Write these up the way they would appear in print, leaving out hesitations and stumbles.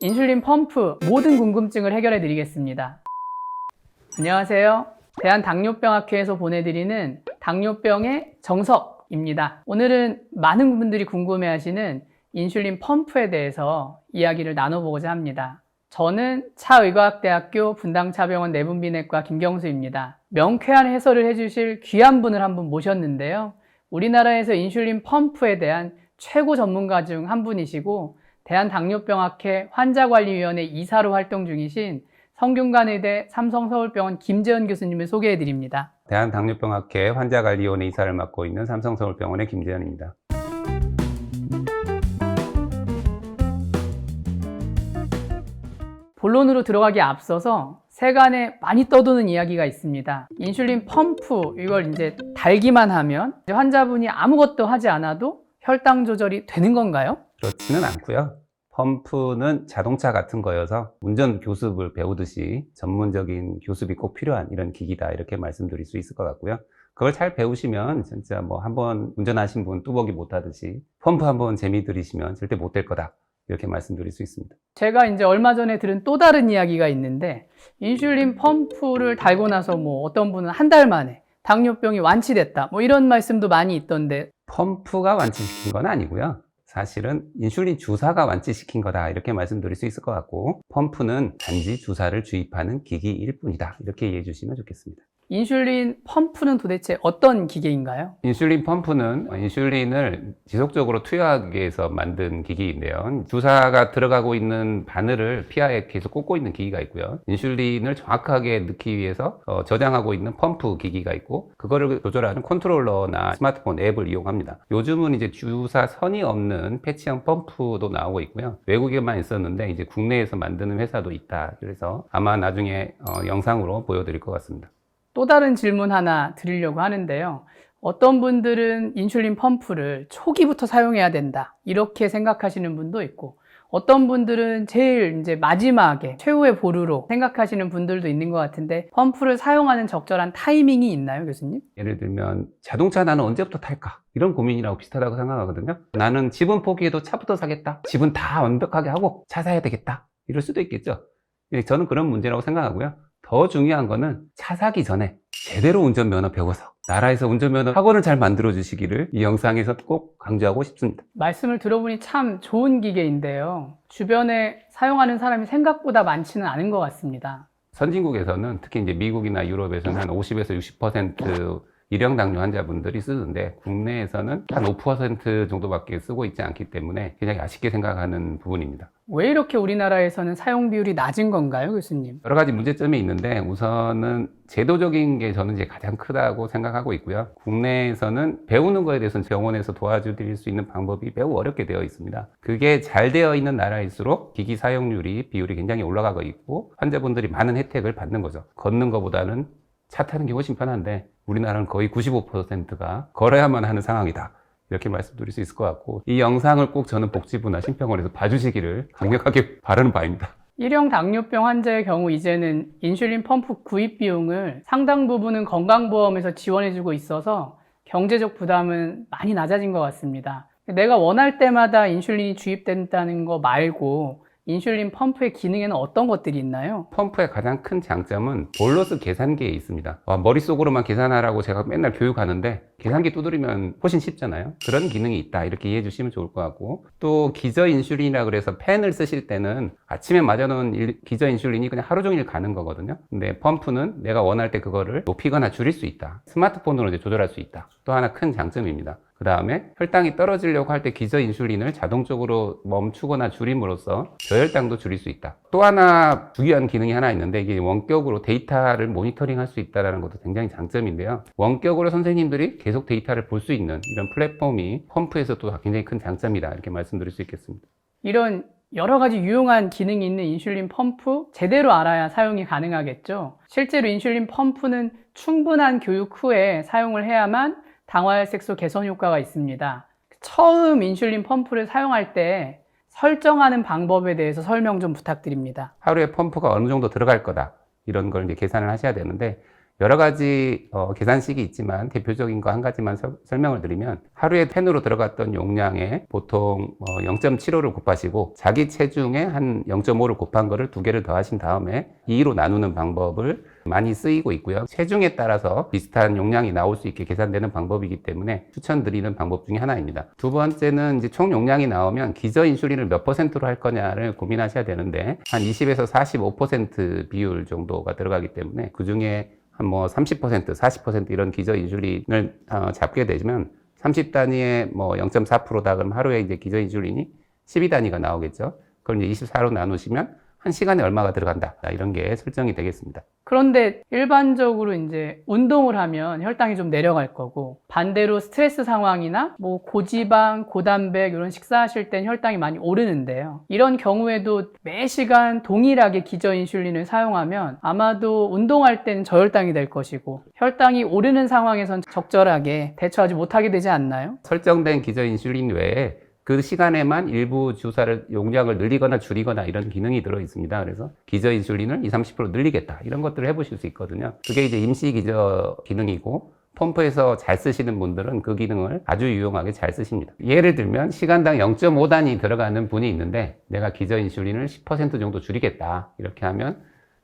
인슐린 펌프 모든 궁금증을 해결해 드리겠습니다. 안녕하세요. 대한당뇨병학회에서 보내드리는 당뇨병의 정석입니다. 오늘은 많은 분들이 궁금해하시는 인슐린 펌프에 대해서 이야기를 나눠보고자 합니다. 저는 차의과학대학교 분당차병원 내분비내과 김경수입니다. 명쾌한 해설을 해주실 귀한 분을 한 분 모셨는데요. 우리나라에서 인슐린 펌프에 대한 최고 전문가 중 한 분이시고 대한당뇨병학회 환자관리위원회 이사로 활동 중이신 성균관의대 삼성서울병원 김재현 교수님을 소개해 드립니다. 대한당뇨병학회 환자관리위원회 이사를 맡고 있는 삼성서울병원의 김재현입니다. 본론으로 들어가기 앞서서 세간에 많이 떠도는 이야기가 있습니다. 인슐린 펌프, 이걸 이제 달기만 하면 환자분이 아무것도 하지 않아도 혈당 조절이 되는 건가요? 그렇지는 않고요. 펌프는 자동차 같은 거여서 운전 교습을 배우듯이 전문적인 교습이 꼭 필요한 이런 기기다, 이렇게 말씀드릴 수 있을 것 같고요. 그걸 잘 배우시면 진짜 뭐 한번 운전하신 분 뚜벅이 못 하듯이 펌프 한번 재미 들이시면 절대 못 될 거다, 이렇게 말씀드릴 수 있습니다. 제가 이제 얼마 전에 들은 또 다른 이야기가 있는데, 인슐린 펌프를 달고 나서 뭐 어떤 분은 한 달 만에 당뇨병이 완치됐다, 뭐 이런 말씀도 많이 있던데. 펌프가 완치시킨 건 아니고요. 사실은 인슐린 주사가 완치시킨 거다, 이렇게 말씀드릴 수 있을 것 같고, 펌프는 단지 주사를 주입하는 기기일 뿐이다, 이렇게 이해해 주시면 좋겠습니다. 인슐린 펌프는 도대체 어떤 기계인가요? 인슐린 펌프는 인슐린을 지속적으로 투여하기 위해서 만든 기기인데요. 주사가 들어가고 있는 바늘을 피하에 계속 꽂고 있는 기기가 있고요. 인슐린을 정확하게 넣기 위해서 저장하고 있는 펌프 기기가 있고, 그거를 조절하는 컨트롤러나 스마트폰 앱을 이용합니다. 요즘은 이제 주사선이 없는 패치형 펌프도 나오고 있고요. 외국에만 있었는데 이제 국내에서 만드는 회사도 있다. 그래서 아마 나중에 영상으로 보여드릴 것 같습니다. 또 다른 질문 하나 드리려고 하는데요. 어떤 분들은 인슐린 펌프를 초기부터 사용해야 된다, 이렇게 생각하시는 분도 있고, 어떤 분들은 제일 이제 마지막에 최후의 보루로 생각하시는 분들도 있는 것 같은데, 펌프를 사용하는 적절한 타이밍이 있나요, 교수님? 예를 들면 자동차 나는 언제부터 탈까? 이런 고민이라고 비슷하다고 생각하거든요. 나는 집은 포기해도 차부터 사겠다. 집은 다 완벽하게 하고 차 사야 되겠다. 이럴 수도 있겠죠. 저는 그런 문제라고 생각하고요. 더 중요한 거는 차 사기 전에 제대로 운전면허 배워서 나라에서 운전면허 학원을 잘 만들어 주시기를 이 영상에서 꼭 강조하고 싶습니다. 말씀을 들어보니 참 좋은 기계인데요. 주변에 사용하는 사람이 생각보다 많지는 않은 것 같습니다. 선진국에서는 특히 이제 미국이나 유럽에서는 한 50에서 60% 일형 당뇨 환자분들이 쓰는데, 국내에서는 한 5% 정도밖에 쓰고 있지 않기 때문에 굉장히 아쉽게 생각하는 부분입니다. 왜 이렇게 우리나라에서는 사용 비율이 낮은 건가요, 교수님? 여러 가지 문제점이 있는데, 우선은 제도적인 게 저는 이제 가장 크다고 생각하고 있고요. 국내에서는 배우는 거에 대해서는 병원에서 도와드릴 수 있는 방법이 매우 어렵게 되어 있습니다. 그게 잘 되어 있는 나라일수록 기기 사용률이 비율이 굉장히 올라가고 있고, 환자분들이 많은 혜택을 받는 거죠. 걷는 것보다는 차 타는 게 훨씬 편한데, 우리나라는 거의 95%가 걸어야만 하는 상황이다, 이렇게 말씀드릴 수 있을 것 같고, 이 영상을 꼭 저는 복지부나 심평원에서 봐주시기를 강력하게 바라는 바입니다. 일형 당뇨병 환자의 경우 이제는 인슐린 펌프 구입 비용을 상당 부분은 건강보험에서 지원해주고 있어서 경제적 부담은 많이 낮아진 것 같습니다. 내가 원할 때마다 인슐린이 주입된다는 거 말고 인슐린 펌프의 기능에는 어떤 것들이 있나요? 펌프의 가장 큰 장점은 볼러스 계산기에 있습니다. 머릿속으로만 계산하라고 제가 맨날 교육하는데, 계산기 두드리면 훨씬 쉽잖아요. 그런 기능이 있다, 이렇게 이해해 주시면 좋을 것 같고, 또 기저 인슐린이라 그래서 펜을 쓰실 때는 아침에 맞아놓은 기저 인슐린이 그냥 하루 종일 가는 거거든요. 근데 펌프는 내가 원할 때 그거를 높이거나 줄일 수 있다. 스마트폰으로 이제 조절할 수 있다. 또 하나 큰 장점입니다. 그 다음에 혈당이 떨어지려고 할 때 기저 인슐린을 자동적으로 멈추거나 줄임으로써 저혈당도 줄일 수 있다. 또 하나 중요한 기능이 하나 있는데, 이게 원격으로 데이터를 모니터링 할 수 있다는 것도 굉장히 장점인데요. 원격으로 선생님들이 계속 데이터를 볼 수 있는 이런 플랫폼이 펌프에서도 굉장히 큰 장점이다, 이렇게 말씀드릴 수 있겠습니다. 이런 여러 가지 유용한 기능이 있는 인슐린 펌프 제대로 알아야 사용이 가능하겠죠. 실제로 인슐린 펌프는 충분한 교육 후에 사용을 해야만 당화혈색소 개선 효과가 있습니다. 처음 인슐린 펌프를 사용할 때 설정하는 방법에 대해서 설명 좀 부탁드립니다. 하루에 펌프가 어느 정도 들어갈 거다, 이런 걸 이제 계산을 하셔야 되는데, 여러 가지 계산식이 있지만 대표적인 거 한 가지만 설명을 드리면 하루에 펜으로 들어갔던 용량에 보통 0.75를 곱하시고 자기 체중에 한 0.5를 곱한 거를 두 개를 더하신 다음에 2로 나누는 방법을 많이 쓰이고 있고요. 체중에 따라서 비슷한 용량이 나올 수 있게 계산되는 방법이기 때문에 추천드리는 방법 중에 하나입니다. 두 번째는 이제 총 용량이 나오면 기저 인슐린을 몇 %로 할 거냐를 고민하셔야 되는데 한 20에서 45% 비율 정도가 들어가기 때문에 그 중에 한 30%, 40% 이런 기저 인슐린을 잡게 되면 30단위에 0.4%다 그러면 하루에 이제 기저 인슐린이 12단위가 나오겠죠. 그걸 이제 24로 나누시면 한 시간에 얼마가 들어간다. 이런 게 설정이 되겠습니다. 그런데 일반적으로 이제 운동을 하면 혈당이 좀 내려갈 거고 반대로 스트레스 상황이나 고지방, 고단백 이런 식사하실 땐 혈당이 많이 오르는데요. 이런 경우에도 매 시간 동일하게 기저 인슐린을 사용하면 아마도 운동할 때는 저혈당이 될 것이고 혈당이 오르는 상황에선 적절하게 대처하지 못하게 되지 않나요? 설정된 기저 인슐린 외에 그 시간에만 일부 주사를 용량을 늘리거나 줄이거나 이런 기능이 들어 있습니다. 그래서 기저 인슐린을 20, 30% 늘리겠다. 이런 것들을 해보실 수 있거든요. 그게 이제 임시 기저 기능이고 펌프에서 잘 쓰시는 분들은 그 기능을 아주 유용하게 잘 쓰십니다. 예를 들면 시간당 0.5단위 들어가는 분이 있는데 내가 기저 인슐린을 10% 정도 줄이겠다. 이렇게 하면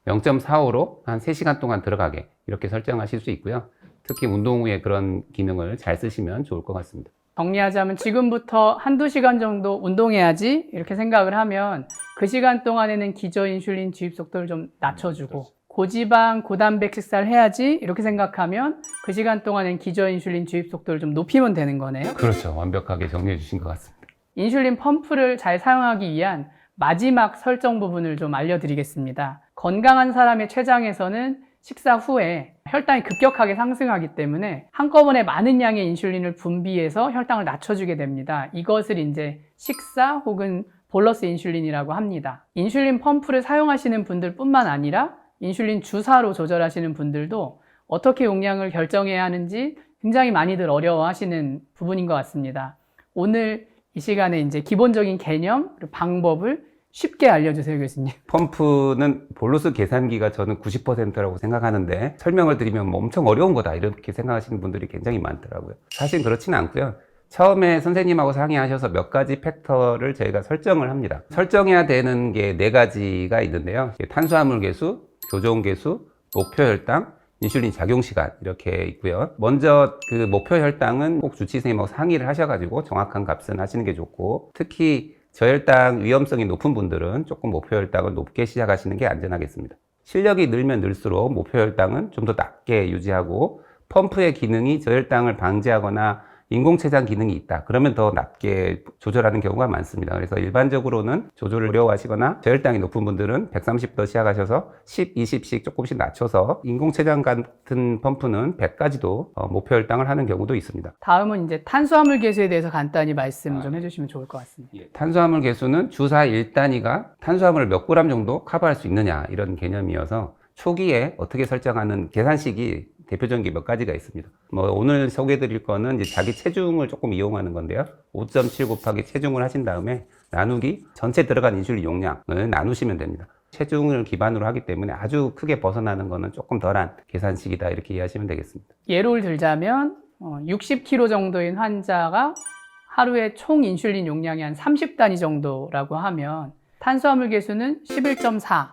0.45로 한 3시간 동안 들어가게 이렇게 설정하실 수 있고요. 특히 운동 후에 그런 기능을 잘 쓰시면 좋을 것 같습니다. 정리하자면 지금부터 한두 시간 정도 운동해야지 이렇게 생각을 하면 그 시간 동안에는 기저 인슐린 주입 속도를 좀 낮춰주고 고지방, 고단백 식사를 해야지 이렇게 생각하면 그 시간 동안엔 기저 인슐린 주입 속도를 좀 높이면 되는 거네요. 그렇죠. 완벽하게 정리해 주신 것 같습니다. 인슐린 펌프를 잘 사용하기 위한 마지막 설정 부분을 좀 알려드리겠습니다. 건강한 사람의 췌장에서는 식사 후에 혈당이 급격하게 상승하기 때문에 한꺼번에 많은 양의 인슐린을 분비해서 혈당을 낮춰주게 됩니다. 이것을 이제 식사 혹은 볼러스 인슐린이라고 합니다. 인슐린 펌프를 사용하시는 분들 뿐만 아니라 인슐린 주사로 조절하시는 분들도 어떻게 용량을 결정해야 하는지 굉장히 많이들 어려워하시는 부분인 것 같습니다. 오늘 이 시간에 이제 기본적인 개념, 그리고 방법을 쉽게 알려주세요, 교수님. 펌프는 볼로스 계산기가 저는 90%라고 생각하는데 설명을 드리면 엄청 어려운 거다 이렇게 생각하시는 분들이 굉장히 많더라고요. 사실 그렇지는 않고요. 처음에 선생님하고 상의하셔서 몇 가지 팩터를 저희가 설정을 합니다. 설정해야 되는 게 4가지가 있는데요. 탄수화물 개수, 교종 개수, 목표 혈당, 인슐린 작용 시간 이렇게 있고요. 먼저 그 목표 혈당은 꼭 주치 선생님하고 상의를 하셔가지고 정확한 값은 하시는 게 좋고 특히 저혈당 위험성이 높은 분들은 조금 목표 혈당을 높게 시작하시는 게 안전하겠습니다. 실력이 늘면 늘수록 목표 혈당은 좀 더 낮게 유지하고 펌프의 기능이 저혈당을 방지하거나 인공췌장 기능이 있다. 그러면 더 낮게 조절하는 경우가 많습니다. 그래서 일반적으로는 조절을 어려워하시거나 저혈당이 높은 분들은 130부터 시작하셔서 10, 20씩 조금씩 낮춰서 인공췌장 같은 펌프는 100까지도 목표 혈당을 하는 경우도 있습니다. 다음은 이제 탄수화물 개수에 대해서 간단히 말씀 좀 해주시면 좋을 것 같습니다. 탄수화물 개수는 주사 1단위가 탄수화물을 몇 그램 정도 커버할 수 있느냐 이런 개념이어서 초기에 어떻게 설정하는 계산식이 대표적인 게 몇 가지가 있습니다. 오늘 소개해 드릴 거는 이제 자기 체중을 조금 이용하는 건데요. 5.7 곱하기 체중을 하신 다음에 나누기 전체 들어간 인슐린 용량을 나누시면 됩니다. 체중을 기반으로 하기 때문에 아주 크게 벗어나는 거는 조금 덜한 계산식이다 이렇게 이해하시면 되겠습니다. 예를 들자면 60kg 정도인 환자가 하루에 총 인슐린 용량이 한 30단위 정도라고 하면 탄수화물 개수는 11.4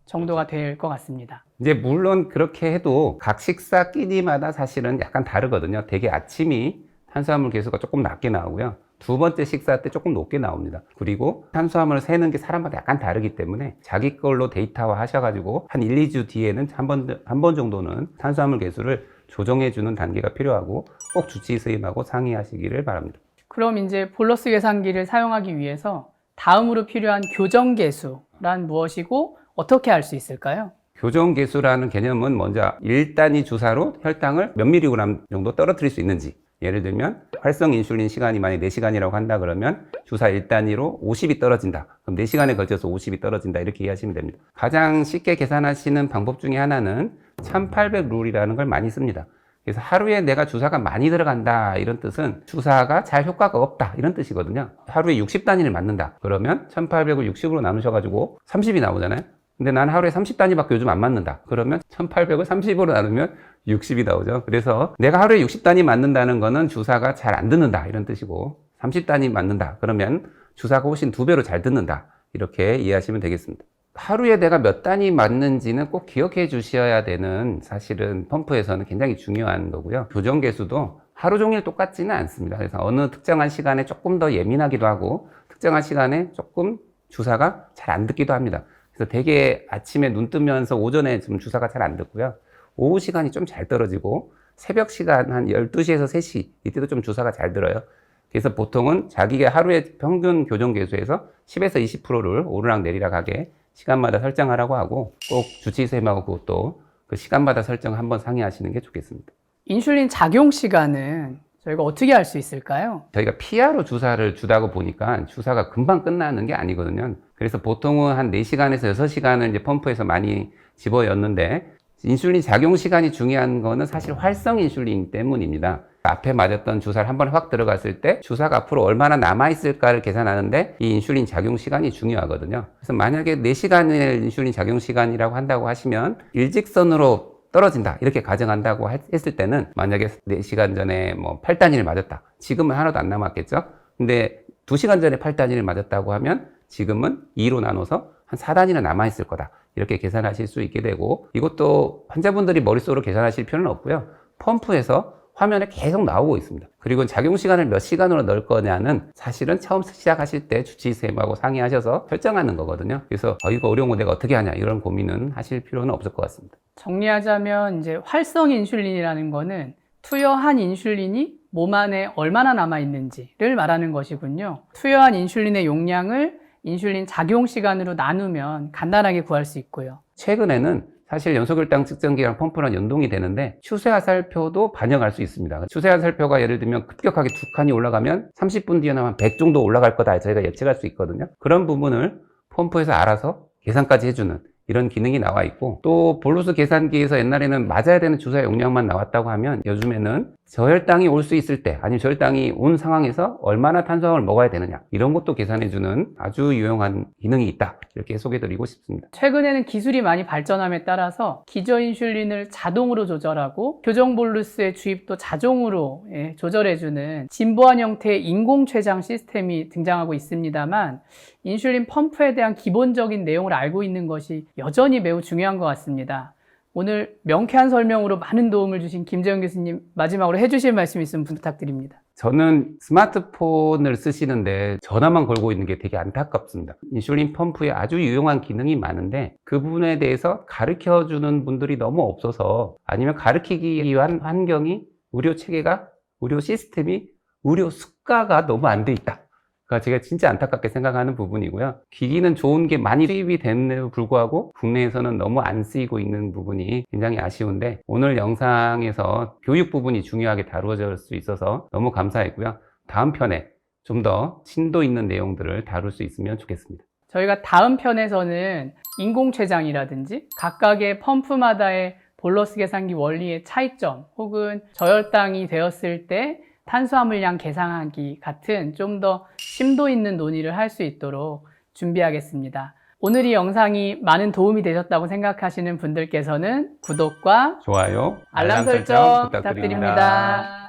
정도가 될 것 같습니다. 이제 물론 그렇게 해도 각 식사 끼니마다 사실은 약간 다르거든요. 되게 아침이 탄수화물 개수가 조금 낮게 나오고요. 두 번째 식사 때 조금 높게 나옵니다. 그리고 탄수화물을 세는 게 사람마다 약간 다르기 때문에 자기 걸로 데이터화 하셔가지고 한 1, 2주 뒤에는 한 번 정도는 탄수화물 개수를 조정해주는 단계가 필요하고 꼭 주치의 선생님하고 상의하시기를 바랍니다. 그럼 이제 볼러스 계산기를 사용하기 위해서 다음으로 필요한 교정 개수란 무엇이고 어떻게 알 수 있을까요? 교정 개수라는 개념은 먼저 1단위 주사로 혈당을 몇 미리그램 정도 떨어뜨릴 수 있는지, 예를 들면 활성 인슐린 시간이 만약 4시간이라고 한다 그러면 주사 1단위로 50이 떨어진다. 그럼 4시간에 걸쳐서 50이 떨어진다 이렇게 이해하시면 됩니다. 가장 쉽게 계산하시는 방법 중에 하나는 1800 룰이라는 걸 많이 씁니다. 그래서 하루에 내가 주사가 많이 들어간다 이런 뜻은 주사가 잘 효과가 없다 이런 뜻이거든요. 하루에 60단위를 맞는다 그러면 1800을 60으로 나누셔가지고 30이 나오잖아요. 근데 난 하루에 30단위밖에 요즘 안 맞는다. 그러면 1800을 30으로 나누면 60이 나오죠. 그래서 내가 하루에 60단위 맞는다는 거는 주사가 잘 안 듣는다 이런 뜻이고, 30단위 맞는다 그러면 주사가 훨씬 2배로 잘 듣는다, 이렇게 이해하시면 되겠습니다. 하루에 내가 몇 단위 맞는지는 꼭 기억해 주셔야 되는, 사실은 펌프에서는 굉장히 중요한 거고요. 교정 개수도 하루 종일 똑같지는 않습니다. 그래서 어느 특정한 시간에 조금 더 예민하기도 하고, 특정한 시간에 조금 주사가 잘 안 듣기도 합니다. 그래서 되게 아침에 눈 뜨면서 오전에 좀 주사가 잘 안 듣고요. 오후 시간이 좀 잘 떨어지고, 새벽 시간 한 12시에서 3시 이때도 좀 주사가 잘 들어요. 그래서 보통은 자기가 하루에 평균 교정 개수에서 10에서 20%를 오르락 내리락 하게 시간마다 설정하라고 하고, 꼭 주치의쌤하고 그것도 그 시간마다 설정 한번 상의하시는 게 좋겠습니다. 인슐린 작용 시간은 저희가 어떻게 알 수 있을까요? 저희가 피하로 주사를 주다고 보니까 주사가 금방 끝나는 게 아니거든요. 그래서 보통은 한 4시간에서 6시간을 이제 펌프에서 많이 집어였는데, 인슐린 작용 시간이 중요한 거는 사실 활성 인슐린 때문입니다. 앞에 맞았던 주사를 한 번에 확 들어갔을 때 주사가 앞으로 얼마나 남아있을까를 계산하는데 이 인슐린 작용 시간이 중요하거든요. 그래서 만약에 4시간을 인슐린 작용 시간이라고 한다고 하시면 일직선으로 떨어진다 이렇게 가정한다고 했을 때는, 만약에 4시간 전에 뭐 8단위를 맞았다. 지금은 하나도 안 남았겠죠. 근데 2시간 전에 8단위를 맞았다고 하면 지금은 2로 나눠서 한 4단위는 남아있을 거다, 이렇게 계산하실 수 있게 되고, 이것도 환자분들이 머릿속으로 계산하실 필요는 없고요. 펌프에서 화면에 계속 나오고 있습니다. 그리고 작용 시간을 몇 시간으로 넣을 거냐는 사실은 처음 시작하실 때 주치의쌤하고 상의하셔서 결정하는 거거든요. 그래서 이거 어려운 거 내가 어떻게 하냐 이런 고민은 하실 필요는 없을 것 같습니다. 정리하자면 이제 활성 인슐린이라는 거는 투여한 인슐린이 몸 안에 얼마나 남아 있는지를 말하는 것이군요. 투여한 인슐린의 용량을 인슐린 작용 시간으로 나누면 간단하게 구할 수 있고요. 최근에는 사실 연소결당 측정기랑 펌프랑 연동이 되는데 추세화살표도 반영할 수 있습니다. 추세화살표가 예를 들면 급격하게 2칸이 올라가면 30분 뒤에는 한 100 정도 올라갈 거다 저희가 예측할 수 있거든요. 그런 부분을 펌프에서 알아서 계산까지 해주는 이런 기능이 나와 있고, 또 볼로스 계산기에서 옛날에는 맞아야 되는 주사 용량만 나왔다고 하면 요즘에는 저혈당이 올 수 있을 때, 아니면 저혈당이 온 상황에서 얼마나 탄수화물을 먹어야 되느냐 이런 것도 계산해주는 아주 유용한 기능이 있다, 이렇게 소개해드리고 싶습니다. 최근에는 기술이 많이 발전함에 따라서 기저인슐린을 자동으로 조절하고 교정 볼루스의 주입도 자동으로 조절해주는 진보한 형태의 인공췌장 시스템이 등장하고 있습니다만, 인슐린 펌프에 대한 기본적인 내용을 알고 있는 것이 여전히 매우 중요한 것 같습니다. 오늘 명쾌한 설명으로 많은 도움을 주신 김재훈 교수님, 마지막으로 해주실 말씀 있으면 부탁드립니다. 저는 스마트폰을 쓰시는데 전화만 걸고 있는 게 되게 안타깝습니다. 인슐린 펌프에 아주 유용한 기능이 많은데 그 부분에 대해서 가르쳐 주는 분들이 너무 없어서, 아니면 가르치기 위한 환경이, 의료 체계가, 의료 시스템이, 의료 수가가 너무 안 돼 있다. 그러니까 제가 진짜 안타깝게 생각하는 부분이고요. 기기는 좋은 게 많이 수입이 됐는데도 불구하고 국내에서는 너무 안 쓰이고 있는 부분이 굉장히 아쉬운데, 오늘 영상에서 교육 부분이 중요하게 다루어질 수 있어서 너무 감사했고요. 다음 편에 좀 더 심도 있는 내용들을 다룰 수 있으면 좋겠습니다. 저희가 다음 편에서는 인공췌장이라든지 각각의 펌프마다의 볼러스 계산기 원리의 차이점, 혹은 저혈당이 되었을 때 탄수화물량 계산하기 같은 좀 더 심도 있는 논의를 할 수 있도록 준비하겠습니다. 오늘 이 영상이 많은 도움이 되셨다고 생각하시는 분들께서는 구독과 좋아요, 알람 설정 부탁드립니다.